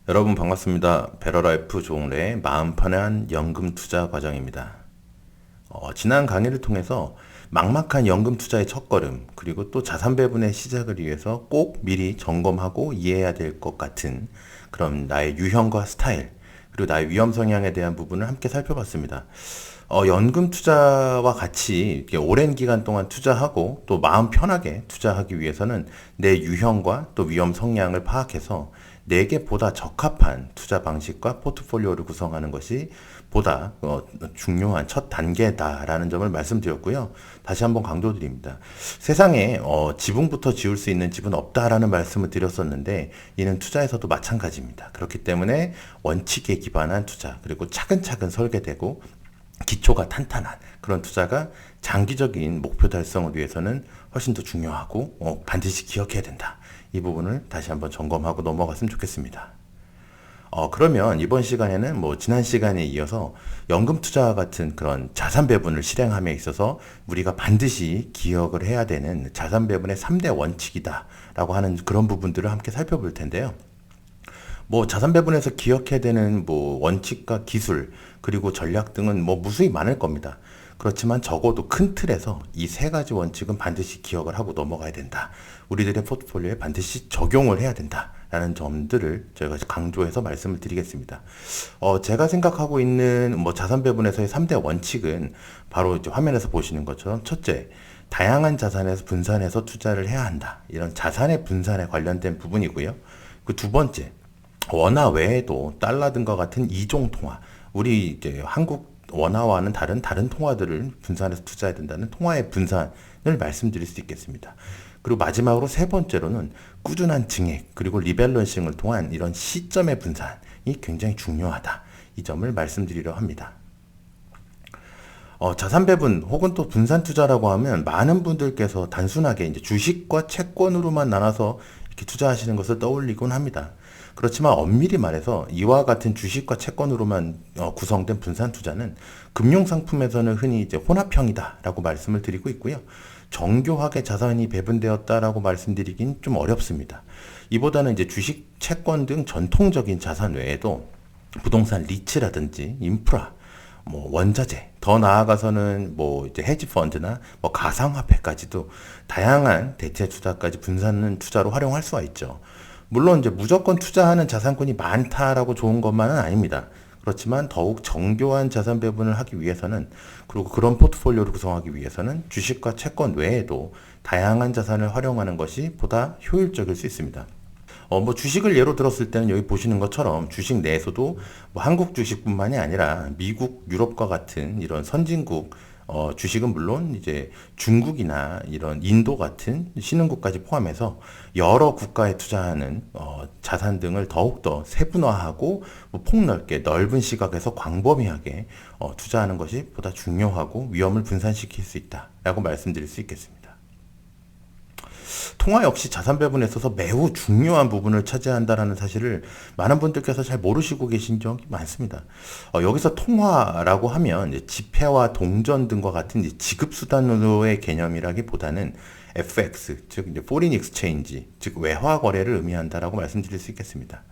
여러분 반갑습니다. 베러라이프 조홍래의 마음 편한 연금 투자 과정입니다. 지난 강의를 통해서 막막한 연금 투자의 첫걸음, 그리고 또 자산 배분의 시작을 위해서 꼭 미리 점검하고 이해해야 될 것 같은 그런 나의 유형과 스타일, 그리고 나의 위험 성향에 대한 부분을 함께 살펴봤습니다. 연금 투자와 같이 이렇게 오랜 기간 동안 투자하고 또 마음 편하게 투자하기 위해서는 내 유형과 또 위험 성향을 파악해서 내게 보다 적합한 투자 방식과 포트폴리오를 구성하는 것이 보다 중요한 첫 단계다라는 점을 말씀드렸고요. 다시 한번 강조드립니다. 세상에 지붕부터 지을 수 있는 집은 없다라는 말씀을 드렸었는데 이는 투자에서도 마찬가지입니다. 그렇기 때문에 원칙에 기반한 투자, 그리고 차근차근 설계되고 기초가 탄탄한 그런 투자가 장기적인 목표 달성을 위해서는 훨씬 더 중요하고 반드시 기억해야 된다. 이 부분을 다시 한번 점검하고 넘어갔으면 좋겠습니다. 그러면 이번 시간에는 뭐 지난 시간에 이어서 연금 투자와 같은 그런 자산 배분을 실행함에 있어서 우리가 반드시 기억을 해야 되는 자산 배분의 3대 원칙이다라고 하는 그런 부분들을 함께 살펴볼 텐데요. 뭐 자산 배분에서 기억해야 되는 뭐 원칙과 기술 그리고 전략 등은 뭐 무수히 많을 겁니다. 그렇지만 적어도 큰 틀에서 이 세 가지 원칙은 반드시 기억을 하고 넘어가야 된다. 우리들의 포트폴리오에 반드시 적용을 해야 된다. 라는 점들을 저희가 강조해서 말씀을 드리겠습니다. 제가 생각하고 있는 뭐 자산 배분에서의 3대 원칙은 바로 이제 화면에서 보시는 것처럼 첫째, 다양한 자산에서 분산해서 투자를 해야 한다. 이런 자산의 분산에 관련된 부분이고요. 그 두 번째, 원화 외에도 달러 등과 같은 이종 통화, 우리 이제 한국 원화와는 다른 통화들을 분산해서 투자해야 된다는 통화의 분산을 말씀드릴 수 있겠습니다. 그리고 마지막으로 세 번째로는 꾸준한 증액 그리고 리밸런싱을 통한 이런 시점의 분산이 굉장히 중요하다. 이 점을 말씀드리려 합니다. 자산 배분 혹은 또 분산 투자라고 하면 많은 분들께서 단순하게 이제 주식과 채권으로만 나눠서 이렇게 투자하시는 것을 떠올리곤 합니다. 그렇지만 엄밀히 말해서 이와 같은 주식과 채권으로만 구성된 분산 투자는 금융 상품에서는 흔히 이제 혼합형이다라고 말씀을 드리고 있고요. 정교하게 자산이 배분되었다라고 말씀드리긴 좀 어렵습니다. 이보다는 이제 주식, 채권 등 전통적인 자산 외에도 부동산 리츠라든지 인프라, 뭐 원자재, 더 나아가서는 뭐 이제 헤지 펀드나 뭐 가상화폐까지도 다양한 대체 투자까지 분산 투자로 활용할 수가 있죠. 물론 이제 무조건 투자하는 자산군이 많다라고 좋은 것만은 아닙니다. 그렇지만 더욱 정교한 자산 배분을 하기 위해서는, 그리고 그런 포트폴리오를 구성하기 위해서는 주식과 채권 외에도 다양한 자산을 활용하는 것이 보다 효율적일 수 있습니다. 뭐 주식을 예로 들었을 때는 여기 보시는 것처럼 주식 내에서도 뭐 한국 주식뿐만이 아니라 미국, 유럽과 같은 이런 선진국 주식은 물론 이제 중국이나 이런 인도 같은 신흥국까지 포함해서 여러 국가에 투자하는 자산 등을 더욱더 세분화하고 뭐 폭넓게 넓은 시각에서 광범위하게 투자하는 것이 보다 중요하고 위험을 분산시킬 수 있다라고 말씀드릴 수 있겠습니다. 통화 역시 자산 배분에 있어서 매우 중요한 부분을 차지한다라는 사실을 많은 분들께서 잘 모르시고 계신 적이 많습니다. 여기서 통화라고 하면 이제 지폐와 동전 등과 같은 이제 지급수단으로의 개념이라기보다는 FX, 즉 이제 Foreign Exchange, 즉 외화 거래를 의미한다라고 말씀드릴 수 있겠습니다.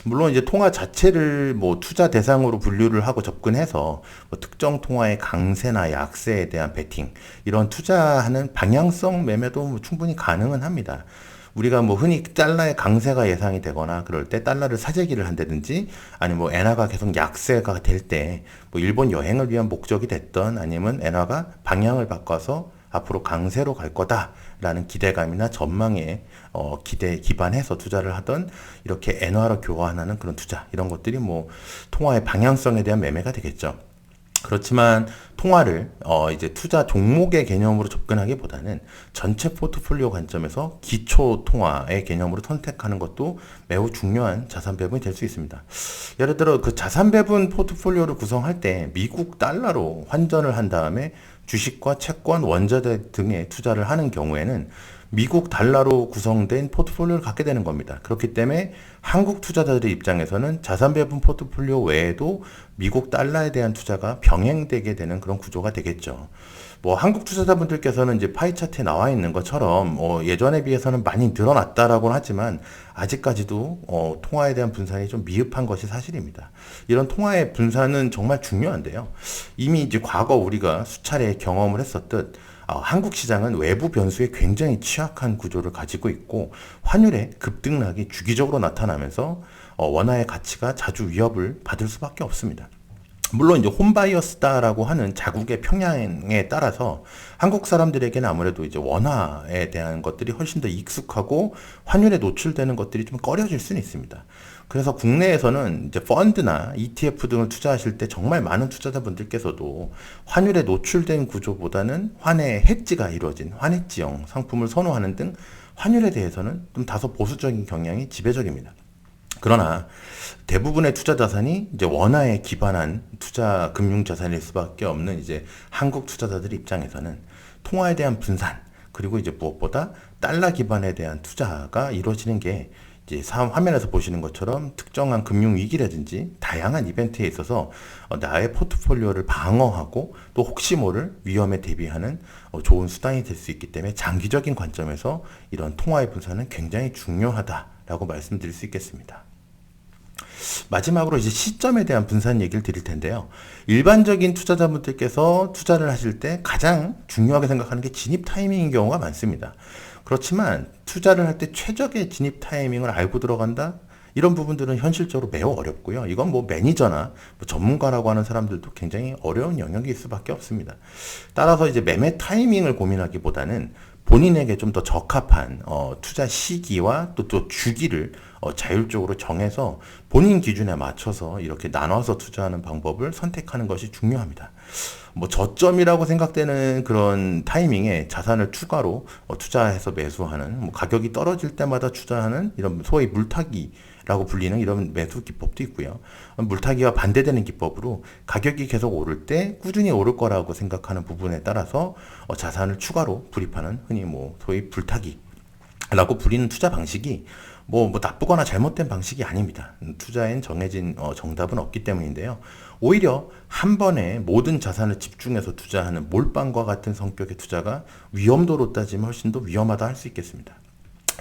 물론 이제 통화 자체를 뭐 투자 대상으로 분류를 하고 접근해서 뭐 특정 통화의 강세나 약세에 대한 베팅, 이런 투자하는 방향성 매매도 뭐 충분히 가능은 합니다. 우리가 뭐 흔히 달러의 강세가 예상이 되거나 그럴 때 달러를 사재기를 한다든지, 아니면 뭐 엔화가 계속 약세가 될 때 뭐 일본 여행을 위한 목적이 됐던, 아니면 엔화가 방향을 바꿔서 앞으로 강세로 갈 거다라는 기대감이나 전망에 기대에 기반해서 투자를 하던, 이렇게 엔화로 교환하는 그런 투자, 이런 것들이 뭐 통화의 방향성에 대한 매매가 되겠죠. 그렇지만 통화를 이제 투자 종목의 개념으로 접근하기보다는 전체 포트폴리오 관점에서 기초 통화의 개념으로 선택하는 것도 매우 중요한 자산 배분이 될 수 있습니다. 예를 들어 그 자산 배분 포트폴리오를 구성할 때 미국 달러로 환전을 한 다음에 주식과 채권, 원자재 등에 투자를 하는 경우에는 미국 달러로 구성된 포트폴리오를 갖게 되는 겁니다. 그렇기 때문에 한국 투자자들의 입장에서는 자산 배분 포트폴리오 외에도 미국 달러에 대한 투자가 병행되게 되는 그런 구조가 되겠죠. 뭐 한국 투자자분들께서는 이제 파이 차트에 나와 있는 것처럼 예전에 비해서는 많이 늘어났다라고는 하지만 아직까지도 통화에 대한 분산이 좀 미흡한 것이 사실입니다. 이런 통화의 분산은 정말 중요한데요. 이미 이제 과거 우리가 수차례 경험을 했었듯 한국 시장은 외부 변수에 굉장히 취약한 구조를 가지고 있고 환율의 급등락이 주기적으로 나타나면서 원화의 가치가 자주 위협을 받을 수밖에 없습니다. 물론 이제 홈바이어스다라고 하는 자국의 평양에 따라서 한국 사람들에게는 아무래도 이제 원화에 대한 것들이 훨씬 더 익숙하고 환율에 노출되는 것들이 좀 꺼려질 수는 있습니다. 그래서 국내에서는 이제 펀드나 ETF 등을 투자하실 때 정말 많은 투자자분들께서도 환율에 노출된 구조보다는 환의 해지가 이루어진 환해지형 상품을 선호하는 등 환율에 대해서는 좀 다소 보수적인 경향이 지배적입니다. 그러나 대부분의 투자 자산이 이제 원화에 기반한 투자 금융 자산일 수밖에 없는 이제 한국 투자자들 입장에서는 통화에 대한 분산 그리고 이제 무엇보다 달러 기반에 대한 투자가 이루어지는 게 이제 화면에서 보시는 것처럼 특정한 금융 위기라든지 다양한 이벤트에 있어서 나의 포트폴리오를 방어하고 또 혹시 모를 위험에 대비하는 좋은 수단이 될 수 있기 때문에 장기적인 관점에서 이런 통화의 분산은 굉장히 중요하다라고 말씀드릴 수 있겠습니다. 마지막으로 이제 시점에 대한 분산 얘기를 드릴 텐데요. 일반적인 투자자분들께서 투자를 하실 때 가장 중요하게 생각하는 게 진입 타이밍인 경우가 많습니다. 그렇지만 투자를 할 때 최적의 진입 타이밍을 알고 들어간다? 이런 부분들은 현실적으로 매우 어렵고요. 이건 뭐 매니저나 뭐 전문가라고 하는 사람들도 굉장히 어려운 영역일 수밖에 없습니다. 따라서 이제 매매 타이밍을 고민하기보다는 본인에게 좀 더 적합한 투자 시기와 또 주기를 자율적으로 정해서 본인 기준에 맞춰서 이렇게 나눠서 투자하는 방법을 선택하는 것이 중요합니다. 뭐 저점이라고 생각되는 그런 타이밍에 자산을 추가로 투자해서 매수하는 뭐 가격이 떨어질 때마다 투자하는 이런 소위 물타기라고 불리는 이런 매수 기법도 있고요. 물타기와 반대되는 기법으로 가격이 계속 오를 때 꾸준히 오를 거라고 생각하는 부분에 따라서 자산을 추가로 불입하는 흔히 뭐 소위 불타기라고 불리는 투자 방식이 뭐 나쁘거나 잘못된 방식이 아닙니다. 투자엔 정해진 정답은 없기 때문인데요. 오히려 한 번에 모든 자산을 집중해서 투자하는 몰빵과 같은 성격의 투자가 위험도로 따지면 훨씬 더 위험하다 할 수 있겠습니다.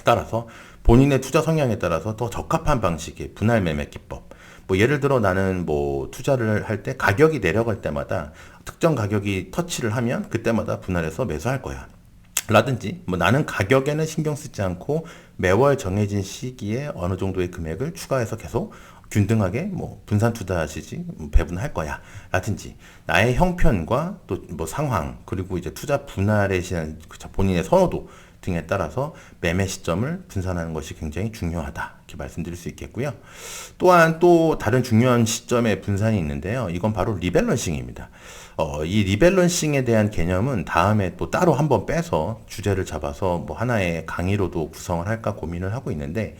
따라서 본인의 투자 성향에 따라서 더 적합한 방식의 분할 매매 기법. 뭐 예를 들어 나는 뭐 투자를 할 때 가격이 내려갈 때마다 특정 가격이 터치를 하면 그때마다 분할해서 매수할 거야. 라든지 뭐 나는 가격에는 신경 쓰지 않고 매월 정해진 시기에 어느 정도의 금액을 추가해서 계속 균등하게 뭐 분산 투자하시지 배분할 거야 라든지 나의 형편과 또 뭐 상황 그리고 이제 투자 분할에 대한 본인의 선호도 등에 따라서 매매 시점을 분산하는 것이 굉장히 중요하다 이렇게 말씀드릴 수 있겠고요. 또한 또 다른 중요한 시점의 분산이 있는데요. 이건 바로 리밸런싱입니다. 이 리밸런싱에 대한 개념은 다음에 또 따로 한번 빼서 주제를 잡아서 뭐 하나의 강의로도 구성을 할까 고민을 하고 있는데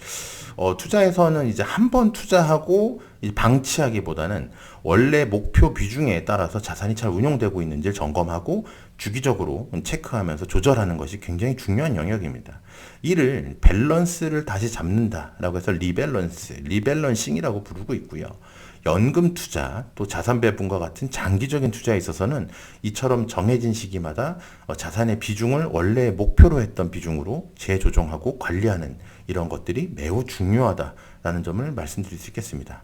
투자에서는 이제 한 번 투자하고 방치하기보다는 원래 목표 비중에 따라서 자산이 잘 운용되고 있는지를 점검하고 주기적으로 체크하면서 조절하는 것이 굉장히 중요한 영역입니다. 이를 밸런스를 다시 잡는다라고 해서 리밸런싱이라고 부르고 있고요. 연금 투자, 또 자산 배분과 같은 장기적인 투자에 있어서는 이처럼 정해진 시기마다 자산의 비중을 원래 목표로 했던 비중으로 재조정하고 관리하는 이런 것들이 매우 중요하다라는 점을 말씀드릴 수 있겠습니다.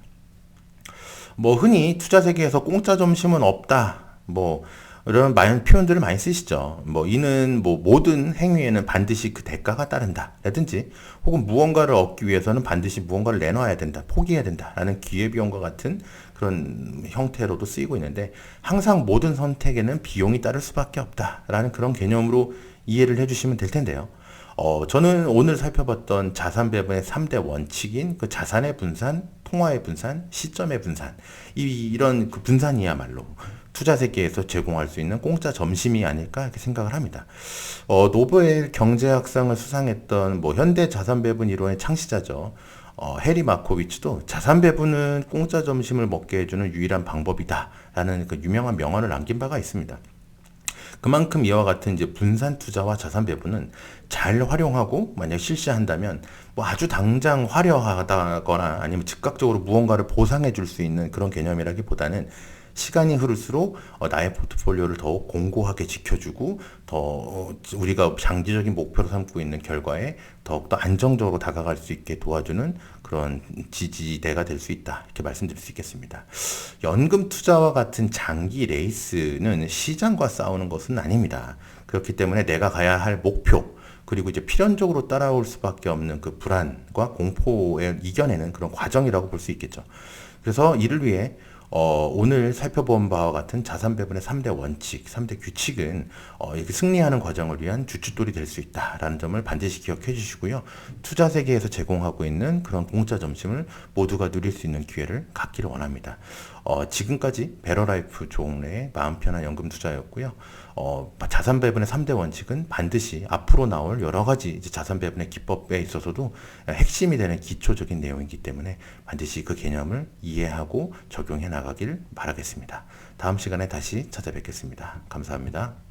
뭐 흔히 투자 세계에서 공짜 점심은 없다. 뭐 이런 많은 표현들을 많이 쓰시죠. 뭐 이는 뭐 모든 행위에는 반드시 그 대가가 따른다. 라든지 혹은 무언가를 얻기 위해서는 반드시 무언가를 내놔야 된다. 포기해야 된다. 라는 기회비용과 같은 그런 형태로도 쓰이고 있는데 항상 모든 선택에는 비용이 따를 수밖에 없다. 라는 그런 개념으로 이해를 해주시면 될 텐데요. 저는 오늘 살펴봤던 자산 배분의 3대 원칙인 그 자산의 분산, 통화의 분산, 시점의 분산 이런 그 분산이야말로 투자 세계에서 제공할 수 있는 공짜 점심이 아닐까 이렇게 생각을 합니다. 노벨 경제학상을 수상했던 뭐 현대 자산 배분 이론의 창시자죠. 해리 마코비츠도 자산 배분은 공짜 점심을 먹게 해주는 유일한 방법이다라는 그 유명한 명언을 남긴 바가 있습니다. 그만큼 이와 같은 이제 분산 투자와 자산 배분은 잘 활용하고 만약 실시한다면 뭐 아주 당장 화려하다거나 아니면 즉각적으로 무언가를 보상해 줄 수 있는 그런 개념이라기보다는 시간이 흐를수록 나의 포트폴리오를 더욱 공고하게 지켜주고 더 우리가 장기적인 목표로 삼고 있는 결과에 더욱더 안정적으로 다가갈 수 있게 도와주는 그런 지지대가 될 수 있다. 이렇게 말씀드릴 수 있겠습니다. 연금 투자와 같은 장기 레이스는 시장과 싸우는 것은 아닙니다. 그렇기 때문에 내가 가야 할 목표, 그리고 이제 필연적으로 따라올 수밖에 없는 그 불안과 공포에 이겨내는 그런 과정이라고 볼 수 있겠죠. 그래서 이를 위해 오늘 살펴본 바와 같은 자산 배분의 3대 원칙, 3대 규칙은 이렇게 승리하는 과정을 위한 주춧돌이 될 수 있다라는 점을 반드시 기억해 주시고요. 투자 세계에서 제공하고 있는 그런 공짜 점심을 모두가 누릴 수 있는 기회를 갖기를 원합니다. 지금까지 베러라이프 조홍래의 마음 편한 연금 투자였고요. 자산 배분의 3대 원칙은 반드시 앞으로 나올 여러 가지 이제 자산 배분의 기법에 있어서도 핵심이 되는 기초적인 내용이기 때문에 반드시 그 개념을 이해하고 적용해 나가길 바라겠습니다. 다음 시간에 다시 찾아뵙겠습니다. 감사합니다.